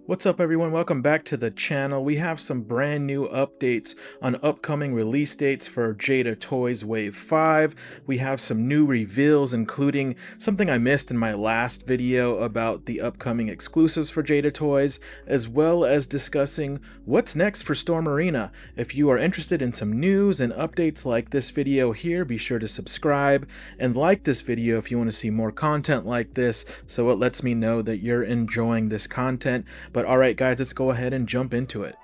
What's up, everyone? Welcome back to the channel. We have some brand new updates on upcoming release dates for Jada Toys Wave 5. We have some new reveals, including something I missed in my last video about the upcoming exclusives for Jada Toys, as well as discussing what's next for Storm Arena. If you are interested in some news and updates like this video here, be sure to subscribe and like this video if you want to see more content like this, so it lets me know that you're enjoying this content. But alright guys, let's go ahead and jump into it.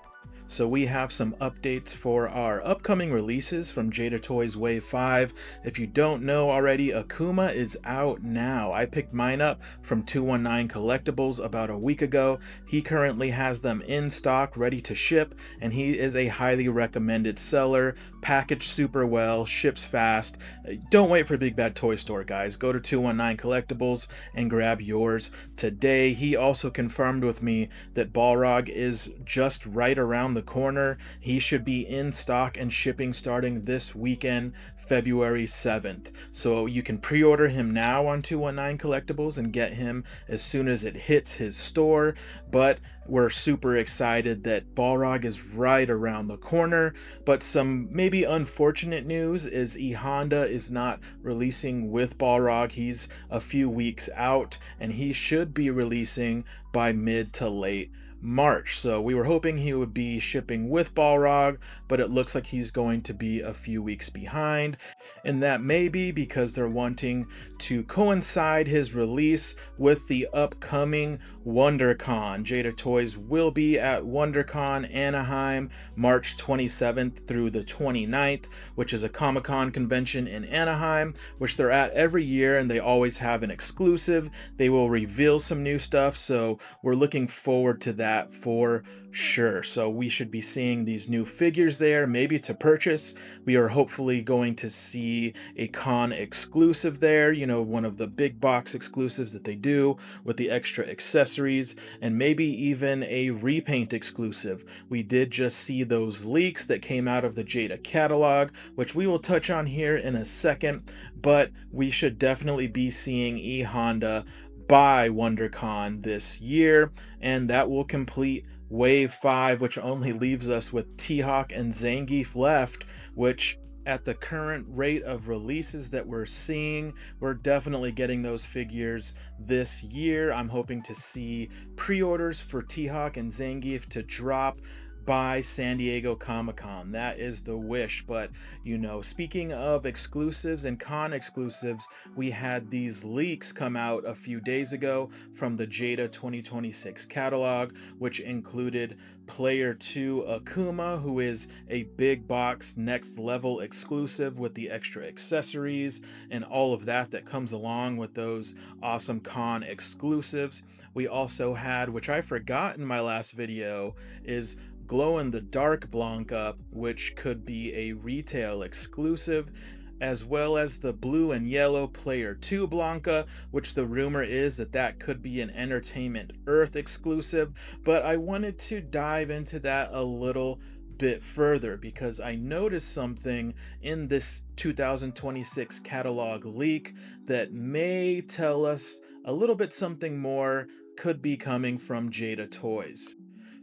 So we have some updates for our upcoming releases from Jada Toys Wave 5. If you don't know already, Akuma is out now. I picked mine up from 219 Collectibles about a week ago. He currently has them in stock, ready to ship, and he is a highly recommended seller. Packaged super well, ships fast. Don't wait for Big Bad Toy Store, guys. Go to 219 Collectibles and grab yours today. He also confirmed with me that Balrog is just right around the corner. He should be in stock and shipping starting this weekend, February 7th. So you can pre-order him now on 219 Collectibles and get him as soon as it hits his store. But we're super excited that Balrog is right around the corner. But some maybe unfortunate news is E Honda is not releasing with Balrog. He's a few weeks out, and he should be releasing by mid to late March. So we were hoping he would be shipping with Balrog, but it looks like he's going to be a few weeks behind. And that may be because they're wanting to coincide his release with the upcoming WonderCon. Jada Toys will be at WonderCon Anaheim March 27th through the 29th, which is a Comic-Con convention in Anaheim, which they're at every year, and they always have an exclusive. They will reveal some new stuff, so we're looking forward to that for sure. So we should be seeing these new figures there, maybe to purchase. We are hopefully going to see a con exclusive there, you know, one of the big box exclusives that they do with the extra accessories, and maybe even a repaint exclusive. We did just see those leaks that came out of the Jada catalog, which we will touch on here in a second, but we should definitely be seeing E Honda by WonderCon this year, and that will complete Wave 5, which only leaves us with T-Hawk and Zangief left, which at the current rate of releases that we're seeing, we're definitely getting those figures this year. I'm hoping to see pre-orders for T-Hawk and Zangief to drop by San Diego Comic-Con. That is the wish. But you know, speaking of exclusives and con exclusives, we had these leaks come out a few days ago from the Jada 2026 catalog, which included Player 2 Akuma, who is a big box next level exclusive with the extra accessories and all of that that comes along with those awesome con exclusives. We also had, which I forgot in my last video, is glow in the dark Blanca, which could be a retail exclusive, as well as the blue and yellow Player 2 Blanca, which the rumor is that that could be an Entertainment Earth exclusive. But I wanted to dive into that a little bit further because I noticed something in this 2026 catalog leak that may tell us a little bit something more could be coming from Jada Toys.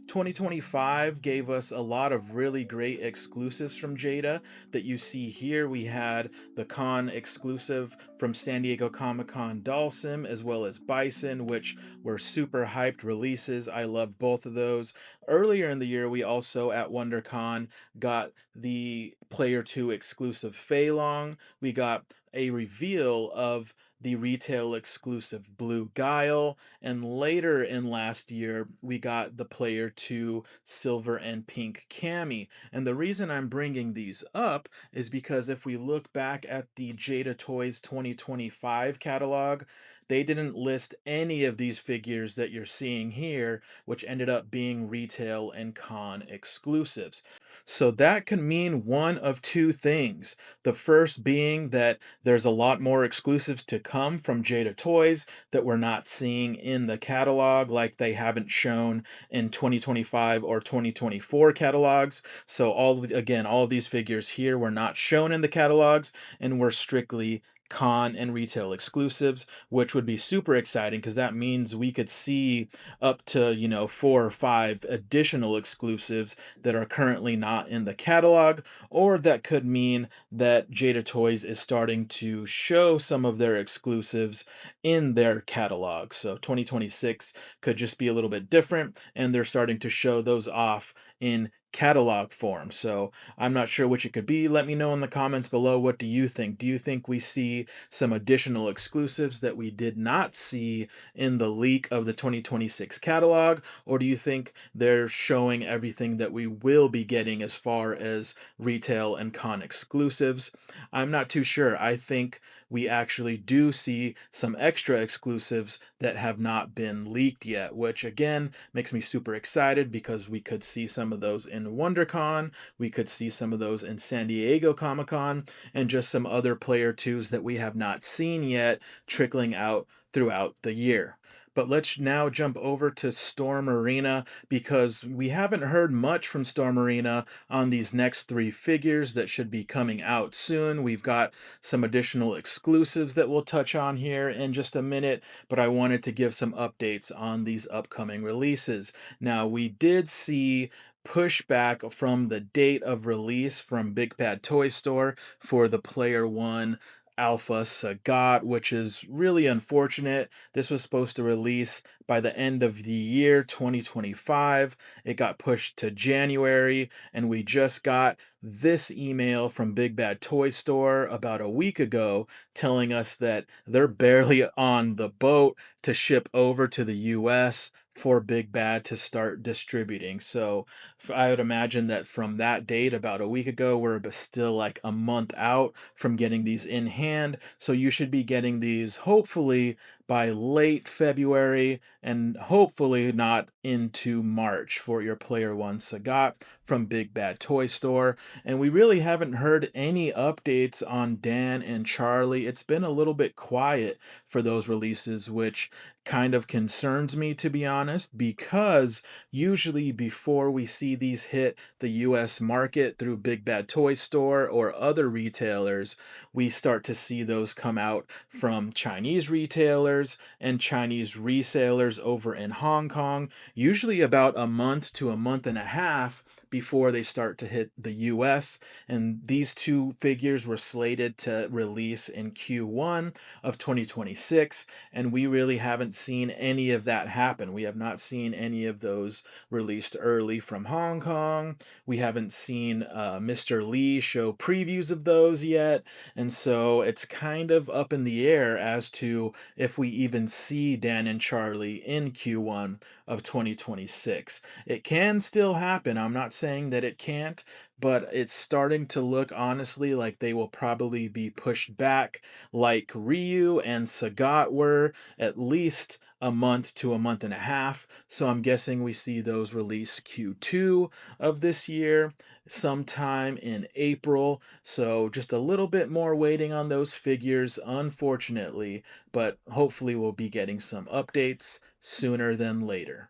2025 gave us a lot of really great exclusives from Jada that you see here. We had the con exclusive from San Diego Comic-Con Dalsim, as well as Bison, which were super hyped releases. I loved both of those. Earlier in the year, we also at WonderCon got the Player 2 exclusive Fei Long. We got a reveal of the retail exclusive Blue Guile, and later in last year we got the Player 2 Silver and Pink Cami. And the reason I'm bringing these up is because if we look back at the Jada Toys 2025 catalog, they didn't list any of these figures that you're seeing here, which ended up being retail and con exclusives. So that can mean one of two things. The first being that there's a lot more exclusives to come from Jada Toys that we're not seeing in the catalog, like they haven't shown in 2025 or 2024 catalogs. So again, all of these figures here were not shown in the catalogs and were strictly con and retail exclusives, which would be super exciting because that means we could see up to, 4 or 5 additional exclusives that are currently not in the catalog, or that could mean that Jada Toys is starting to show some of their exclusives in their catalog. So 2026 could just be a little bit different, and they're starting to show those off in catalog form. So I'm not sure which it could be. Let me know in the comments below. What do you think? Do you think we see some additional exclusives that we did not see in the leak of the 2026 catalog? Or do you think they're showing everything that we will be getting as far as retail and con exclusives? I'm not too sure. I think we actually do see some extra exclusives that have not been leaked yet, which again makes me super excited because we could see some of those in WonderCon, we could see some of those in San Diego Comic-Con, and just some other player twos that we have not seen yet trickling out throughout the year. But let's now jump over to Storm Arena because we haven't heard much from Storm Arena on these next 3 figures that should be coming out soon. We've got some additional exclusives that we'll touch on here in just a minute, but I wanted to give some updates on these upcoming releases. Now, we did see pushback from the date of release from Big Bad Toy Store for the Player One Alpha Sagat, which is really unfortunate. This was supposed to release by the end of the year 2025. It got pushed to January, and we just got this email from Big Bad Toy Store about a week ago telling us that they're barely on the boat to ship over to the US for Big Bad to start distributing. So I would imagine that from that date, about a week ago, we're still like a month out from getting these in hand. So you should be getting these hopefully by late February and hopefully not into March for your Player One Sagat from Big Bad Toy Store. And we really haven't heard any updates on Dan and Charlie. It's been a little bit quiet for those releases, which kind of concerns me, to be honest, because usually before we see these hit the US market through Big Bad Toy Store or other retailers, we start to see those come out from Chinese retailers and Chinese resellers over in Hong Kong, usually about a month to a month and a half before they start to hit the US. And these 2 figures were slated to release in Q1 of 2026, and we really haven't seen any of that happen. We have not seen any of those released early from Hong Kong. We haven't seen Mr. Lee show previews of those yet, and so it's kind of up in the air as to if we even see Dan and Charlie in Q1 of 2026. It can still happen. I'm not saying that it can't, but it's starting to look honestly like they will probably be pushed back like Ryu and Sagat were, at least a month to a month and a half. So I'm guessing we see those release Q2 of this year, sometime in April. So just a little bit more waiting on those figures, unfortunately, but hopefully we'll be getting some updates sooner than later.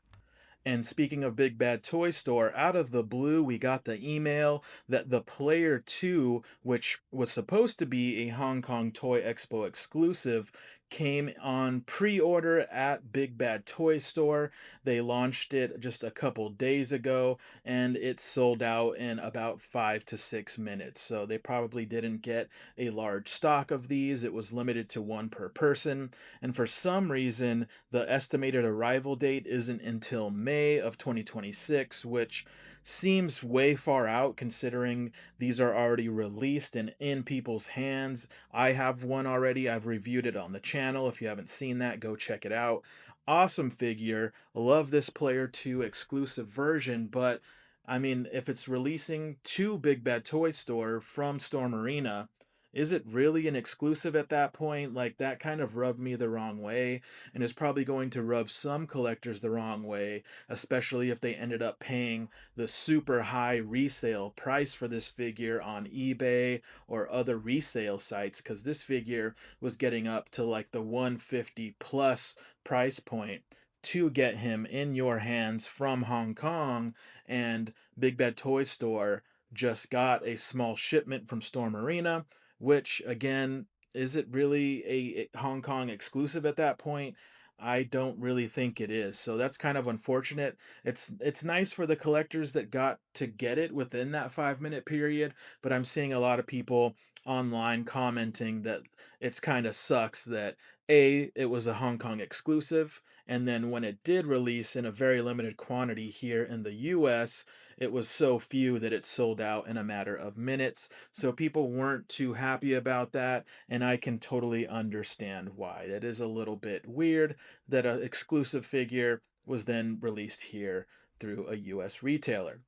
And speaking of Big Bad Toy Store, out of the blue, we got the email that the Player 2, which was supposed to be a Hong Kong Toy Expo exclusive, came on pre-order at Big Bad Toy Store. They launched it just a couple days ago, and it sold out in about 5 to 6 minutes. So they probably didn't get a large stock of these. It was limited to one per person. And for some reason, the estimated arrival date isn't until May of 2026, which seems way far out considering these are already released and in people's hands. I have one already. I've reviewed it on the channel. If you haven't seen that, go check it out. Awesome figure. Love this Player 2 exclusive version, but I mean, if it's releasing to Big Bad Toy Store from Storm Arena, is it really an exclusive at that point? Like, that kind of rubbed me the wrong way, and is probably going to rub some collectors the wrong way, especially if they ended up paying the super high resale price for this figure on eBay or other resale sites, because this figure was getting up to like the 150 plus price point to get him in your hands from Hong Kong. And Big Bad Toy Store just got a small shipment from Storm Arena, which again is it really a Hong Kong exclusive at that point? I don't really think it is. So that's kind of unfortunate. It's nice for the collectors that got to get it within that 5 minute period, but I'm seeing a lot of people online commenting that it's kind of sucks that it was a Hong Kong exclusive, and then when it did release in a very limited quantity here in the US, it was so few that it sold out in a matter of minutes. So people weren't too happy about that, and I can totally understand why. It is a little bit weird that an exclusive figure was then released here through a US retailer.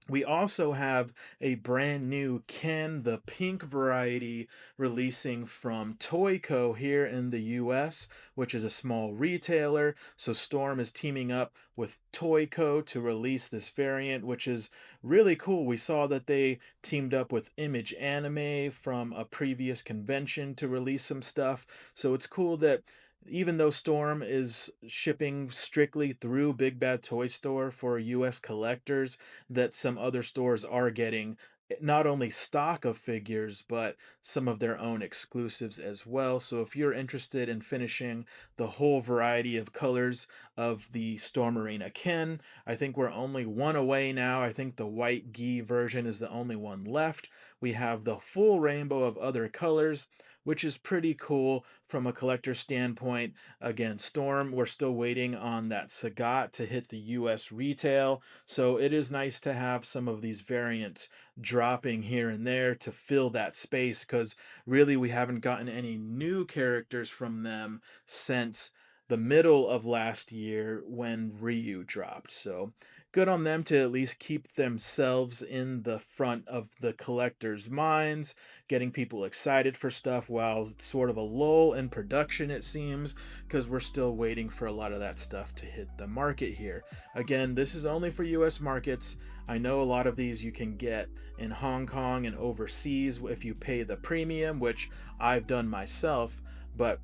We also have a brand new Ken the Pink variety releasing from Toyco here in the US, which is a small retailer. So Storm is teaming up with Toyco to release this variant, which is really cool. We saw that they teamed up with Image Anime from a previous convention to release some stuff. So it's cool that even though Storm is shipping strictly through Big Bad Toy Store for US collectors, that some other stores are getting not only stock of figures, but some of their own exclusives as well. So if you're interested in finishing the whole variety of colors of the Storm Arena Ken, I think we're only one away now. I think the white gi version is the only one left. We have the full rainbow of other colors, which is pretty cool from a collector standpoint. Again, Storm, we're still waiting on that Sagat to hit the US retail. So it is nice to have some of these variants dropping here and there to fill that space, because really we haven't gotten any new characters from them since the middle of last year when Ryu dropped. So good on them to at least keep themselves in the front of the collectors' minds, getting people excited for stuff while it's sort of a lull in production, it seems, because we're still waiting for a lot of that stuff to hit the market here. Again, this is only for US markets. I know a lot of these you can get in Hong Kong and overseas if you pay the premium, which I've done myself, but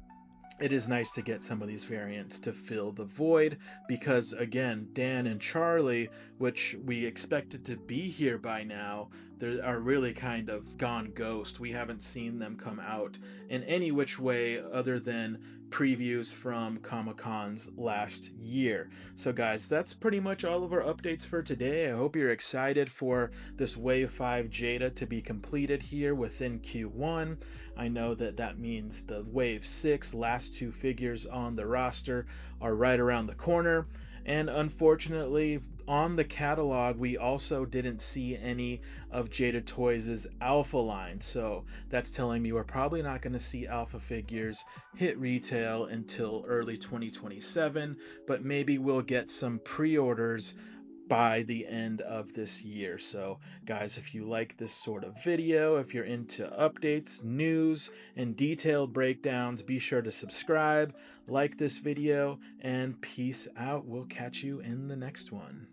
it is nice to get some of these variants to fill the void because, again, Dan and Charlie, which we expected to be here by now, they are really kind of gone ghost. We haven't seen them come out in any which way other than previews from Comic Cons last year. So, guys, that's pretty much all of our updates for today. I hope you're excited for this Wave 5 Jada to be completed here within Q1. I know that that means the Wave 6 last two figures on the roster are right around the corner. And unfortunately, on the catalog, we also didn't see any of Jada Toys' Alpha line. So that's telling me we're probably not going to see Alpha figures hit retail until early 2027, but maybe we'll get some pre orders by the end of this year. So, guys, if you like this sort of video, if you're into updates, news, and detailed breakdowns, be sure to subscribe, like this video, and peace out. We'll catch you in the next one.